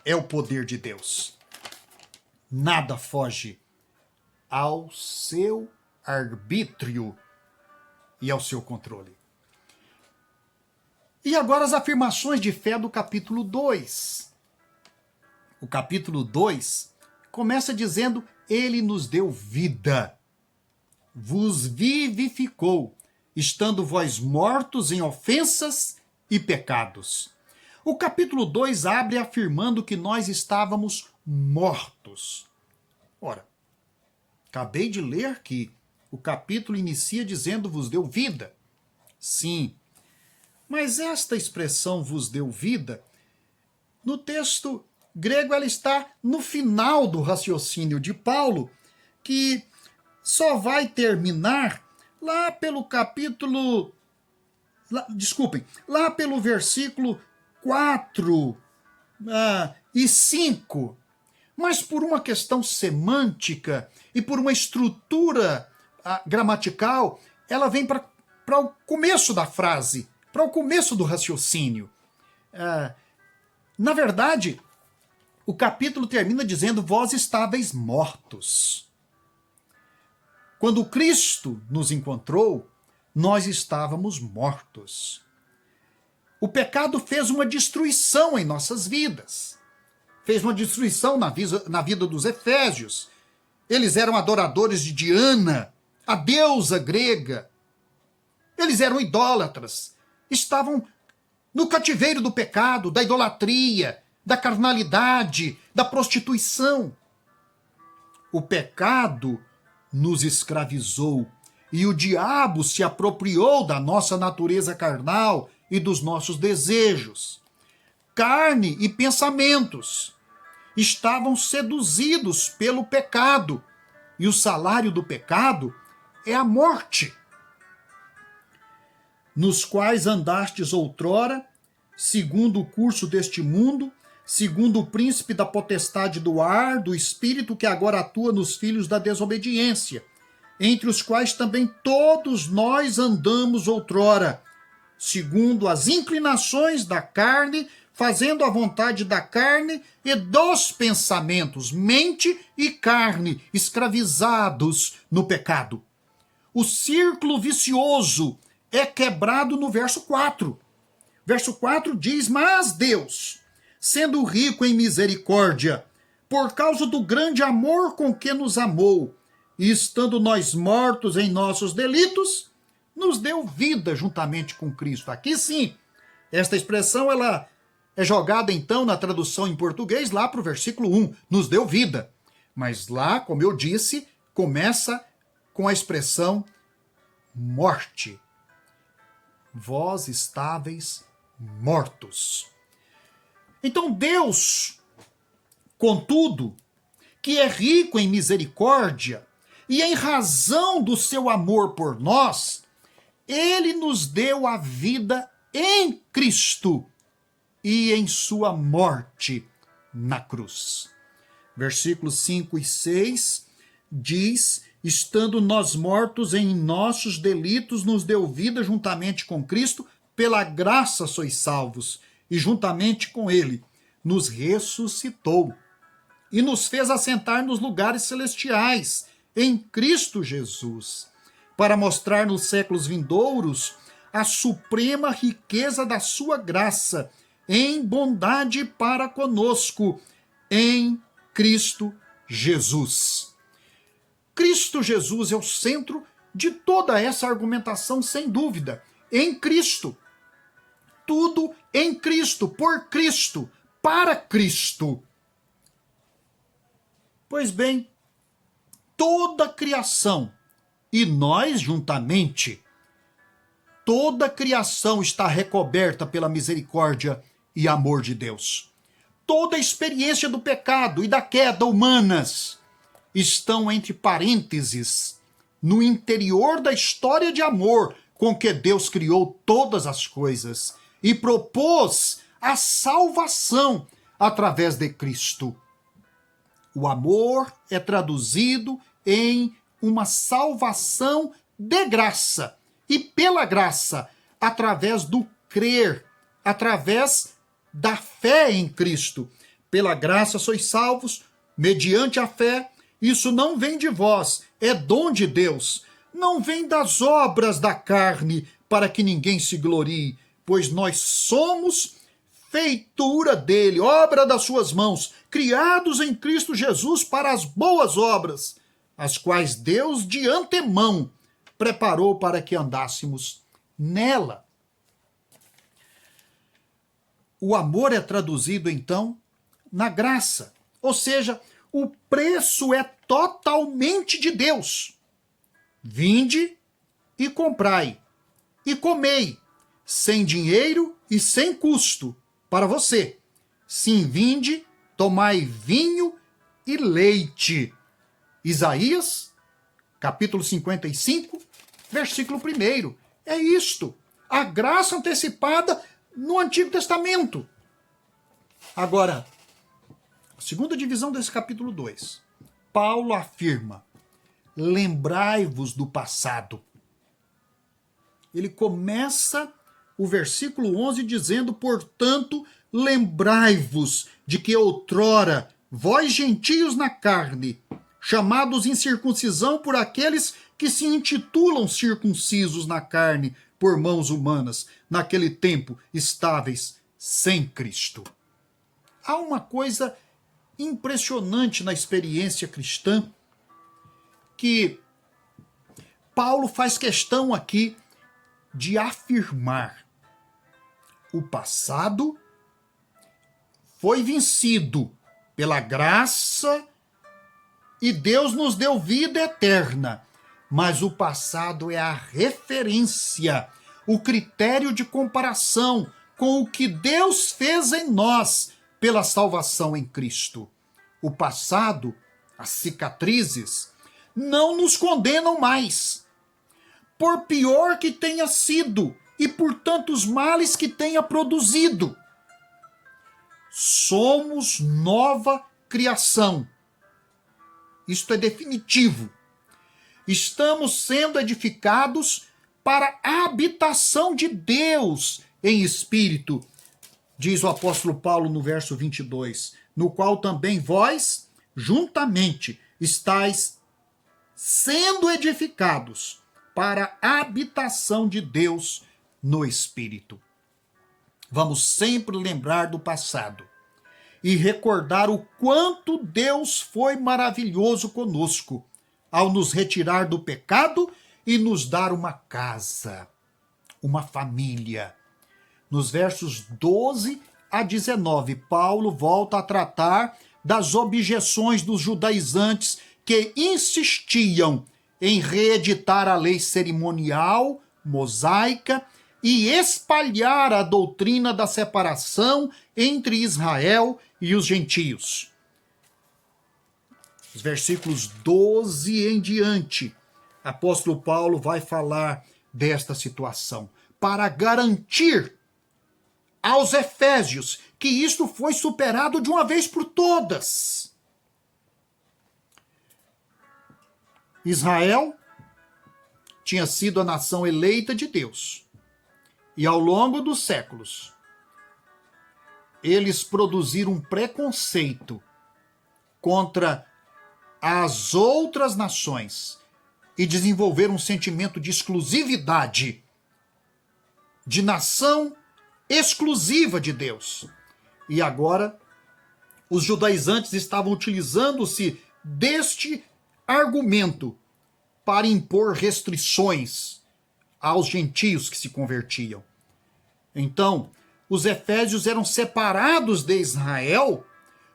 é o poder de Deus. Nada foge ao seu arbítrio e ao seu controle. E agora as afirmações de fé do capítulo 2. O capítulo 2 começa dizendo: Ele nos deu vida, vos vivificou, estando vós mortos em ofensas e pecados. O capítulo 2 abre afirmando que nós estávamos mortos. Ora, acabei de ler que o capítulo inicia dizendo: vos deu vida. Sim, mas esta expressão vos deu vida, no texto grego ela está no final do raciocínio de Paulo, que só vai terminar lá pelo capítulo... lá pelo versículo 4 e 5. Mas por uma questão semântica e por uma estrutura gramatical, ela vem para o começo da frase, para o começo do raciocínio. Na verdade, o capítulo termina dizendo: vós estáveis mortos. Quando Cristo nos encontrou, nós estávamos mortos. O pecado fez uma destruição em nossas vidas. Fez uma destruição na vida dos efésios. Eles eram adoradores de Diana, a deusa grega. Eles eram idólatras. Estavam no cativeiro do pecado, da idolatria, da carnalidade, da prostituição. O pecado nos escravizou e o diabo se apropriou da nossa natureza carnal e dos nossos desejos. Carne e pensamentos estavam seduzidos pelo pecado, e o salário do pecado é a morte. Nos quais andastes outrora, segundo o curso deste mundo, segundo o príncipe da potestade do ar, do espírito que agora atua nos filhos da desobediência, entre os quais também todos nós andamos outrora, segundo as inclinações da carne, fazendo a vontade da carne e dos pensamentos, mente e carne, escravizados no pecado. O círculo vicioso é quebrado no verso 4. Verso 4 diz: mas Deus, sendo rico em misericórdia, por causa do grande amor com que nos amou, e estando nós mortos em nossos delitos, nos deu vida juntamente com Cristo. Aqui sim, esta expressão ela é jogada então na tradução em português lá para o versículo 1, nos deu vida. Mas lá, como eu disse, começa com a expressão morte. Vós estáveis mortos. Então Deus, contudo, que é rico em misericórdia, e em razão do seu amor por nós, ele nos deu a vida em Cristo e em sua morte na cruz. Versículos 5 e 6 diz: estando nós mortos em nossos delitos, nos deu vida juntamente com Cristo, pela graça sois salvos, e juntamente com ele nos ressuscitou e nos fez assentar nos lugares celestiais em Cristo Jesus, para mostrar nos séculos vindouros a suprema riqueza da sua graça em bondade para conosco em Cristo Jesus. Cristo Jesus é o centro de toda essa argumentação, sem dúvida. Em Cristo. Tudo em Cristo, por Cristo, para Cristo. Pois bem, toda a criação, e nós juntamente, toda a criação está recoberta pela misericórdia e amor de Deus. Toda a experiência do pecado e da queda humanas estão entre parênteses no interior da história de amor com que Deus criou todas as coisas e propôs a salvação através de Cristo. O amor é traduzido em uma salvação de graça e pela graça, através do crer, através da fé em Cristo, Pela graça sois salvos, mediante a fé. Isso não vem de vós, é dom de Deus. Não vem das obras da carne, para que ninguém se glorie, pois nós somos feitura dele, obra das suas mãos, criados em Cristo Jesus para as boas obras, as quais Deus de antemão preparou para que andássemos nela. O amor é traduzido, então, na graça, ou seja, o preço é totalmente de Deus. Vinde e comprai, e comei, sem dinheiro e sem custo, para você. Sim, vinde, tomai vinho e leite. Isaías, capítulo 55, versículo 1. É isto, a graça antecipada no Antigo Testamento. Agora, a segunda divisão desse capítulo 2. Paulo afirma: lembrai-vos do passado. Ele começa o versículo 11 dizendo: portanto, lembrai-vos de que outrora, vós gentios na carne, chamados incircuncisão por aqueles que se intitulam circuncisos na carne por mãos humanas, naquele tempo estáveis sem Cristo. Há uma coisa impressionante na experiência cristã que Paulo faz questão aqui de afirmar. O passado foi vencido pela graça e Deus nos deu vida eterna. Mas o passado é a referência, o critério de comparação com o que Deus fez em nós pela salvação em Cristo. O passado, as cicatrizes, não nos condenam mais. Por pior que tenha sido e por tantos males que tenha produzido. Somos nova criação. Isto é definitivo. Estamos sendo edificados para a habitação de Deus em espírito, diz o apóstolo Paulo no verso 22, no qual também vós, juntamente, estáis sendo edificados para a habitação de Deus no espírito. Vamos sempre lembrar do passado e recordar o quanto Deus foi maravilhoso conosco ao nos retirar do pecado e nos dar uma casa, uma família. Nos versos 12 a 19, Paulo volta a tratar das objeções dos judaizantes que insistiam em reeditar a lei cerimonial, mosaica, e espalhar a doutrina da separação entre Israel e os gentios. Os versículos 12 em diante, apóstolo Paulo vai falar desta situação, para garantir aos efésios que isto foi superado de uma vez por todas. Israel tinha sido a nação eleita de Deus. E ao longo dos séculos, eles produziram um preconceito contra as outras nações e desenvolveram um sentimento de exclusividade, de nação exclusiva de Deus. E agora, os judaizantes estavam utilizando-se deste argumento para impor restrições aos gentios que se convertiam. Então, os efésios eram separados de Israel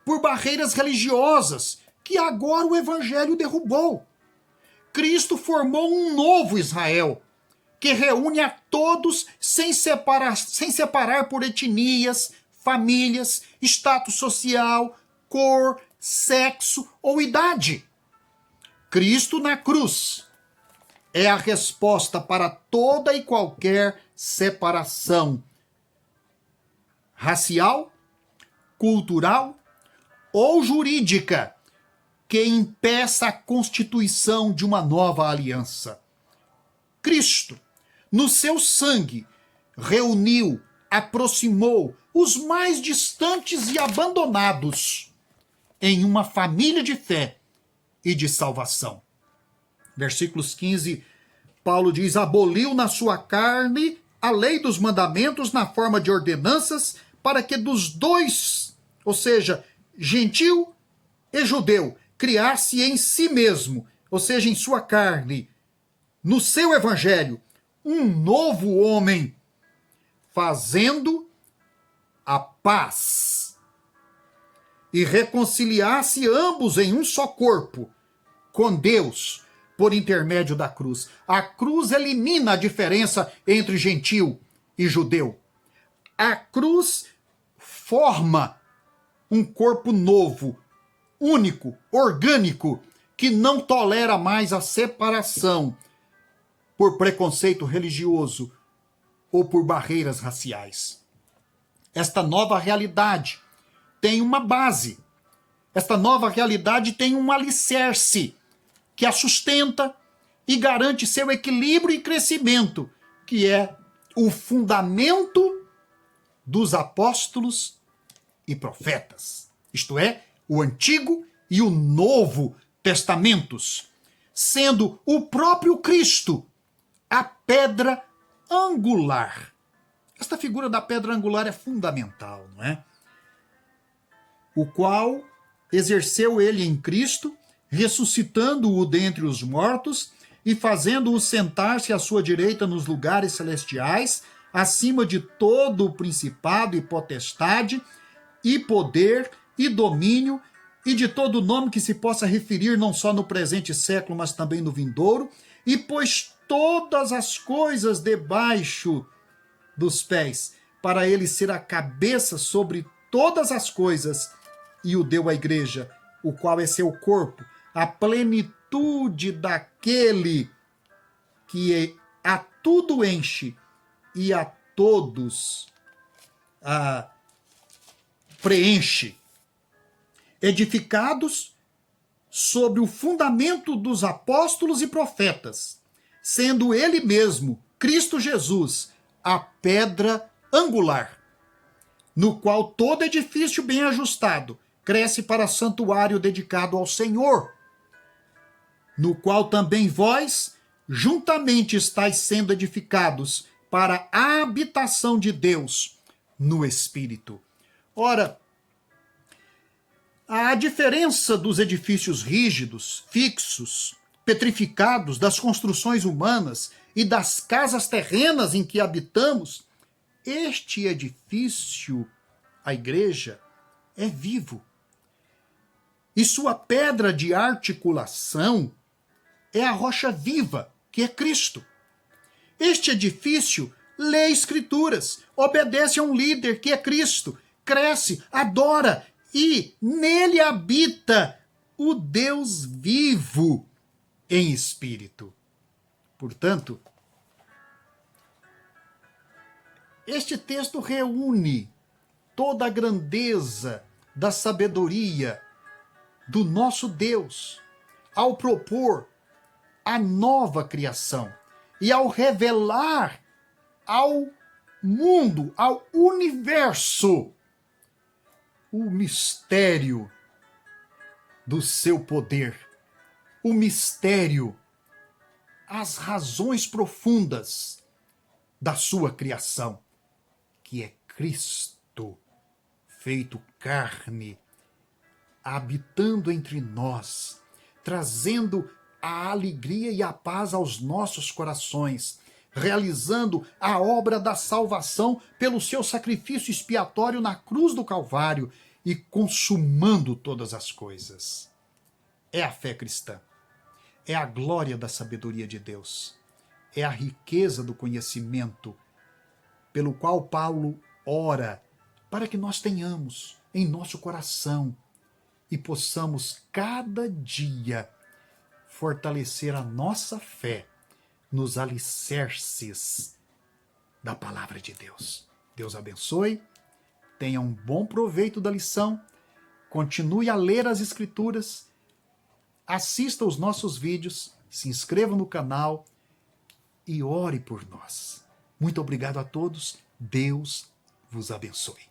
por barreiras religiosas que agora o evangelho derrubou. Cristo formou um novo Israel, que reúne a todos sem separar por etnias, famílias, status social, cor, sexo ou idade. Cristo na cruz é a resposta para toda e qualquer separação racial, cultural ou jurídica que impeça a constituição de uma nova aliança. Cristo, no seu sangue, reuniu, aproximou os mais distantes e abandonados em uma família de fé e de salvação. Versículos 15, Paulo diz: aboliu na sua carne a lei dos mandamentos na forma de ordenanças, para que dos dois, ou seja, gentil e judeu, criasse em si mesmo, ou seja, em sua carne, no seu evangelho, um novo homem, fazendo a paz e reconciliasse ambos em um só corpo com Deus por intermédio da cruz. A cruz elimina a diferença entre gentil e judeu. A cruz forma um corpo novo, único, orgânico, que não tolera mais a separação por preconceito religioso ou por barreiras raciais. Esta nova realidade tem uma base. Esta nova realidade tem um alicerce que a sustenta e garante seu equilíbrio e crescimento, que é o fundamento dos apóstolos e profetas. Isto é, o Antigo e o Novo Testamentos, sendo o próprio Cristo a pedra angular. Esta figura da pedra angular é fundamental, não é? O qual exerceu ele em Cristo, ressuscitando-o dentre os mortos e fazendo-o sentar-se à sua direita nos lugares celestiais, acima de todo o principado e potestade, e poder e domínio, e de todo nome que se possa referir não só no presente século, mas também no vindouro, e pôs todas as coisas debaixo dos pés, para ele ser a cabeça sobre todas as coisas, e o deu à igreja, o qual é seu corpo, a plenitude daquele que a tudo enche e a todos preenche. Edificados sobre o fundamento dos apóstolos e profetas, sendo ele mesmo, Cristo Jesus, a pedra angular, no qual todo edifício bem ajustado cresce para santuário dedicado ao Senhor, no qual também vós juntamente estáis sendo edificados para a habitação de Deus no Espírito. Ora, a diferença dos edifícios rígidos, fixos, petrificados, das construções humanas e das casas terrenas em que habitamos, este edifício, a igreja, é vivo. E sua pedra de articulação é a rocha viva, que é Cristo. Este edifício lê Escrituras, obedece a um líder, que é Cristo, cresce, adora, e nele habita o Deus vivo em espírito. Portanto, este texto reúne toda a grandeza da sabedoria do nosso Deus ao propor a nova criação e ao revelar ao mundo, ao universo, o mistério do seu poder, o mistério, as razões profundas da sua criação, que é Cristo, feito carne, habitando entre nós, trazendo a alegria e a paz aos nossos corações, realizando a obra da salvação pelo seu sacrifício expiatório na cruz do Calvário e consumando todas as coisas. É a fé cristã, é a glória da sabedoria de Deus, é a riqueza do conhecimento pelo qual Paulo ora para que nós tenhamos em nosso coração e possamos cada dia fortalecer a nossa fé nos alicerces da palavra de Deus. Deus abençoe, tenha um bom proveito da lição, continue a ler as Escrituras, assista os nossos vídeos, se inscreva no canal e ore por nós. Muito obrigado a todos, Deus vos abençoe.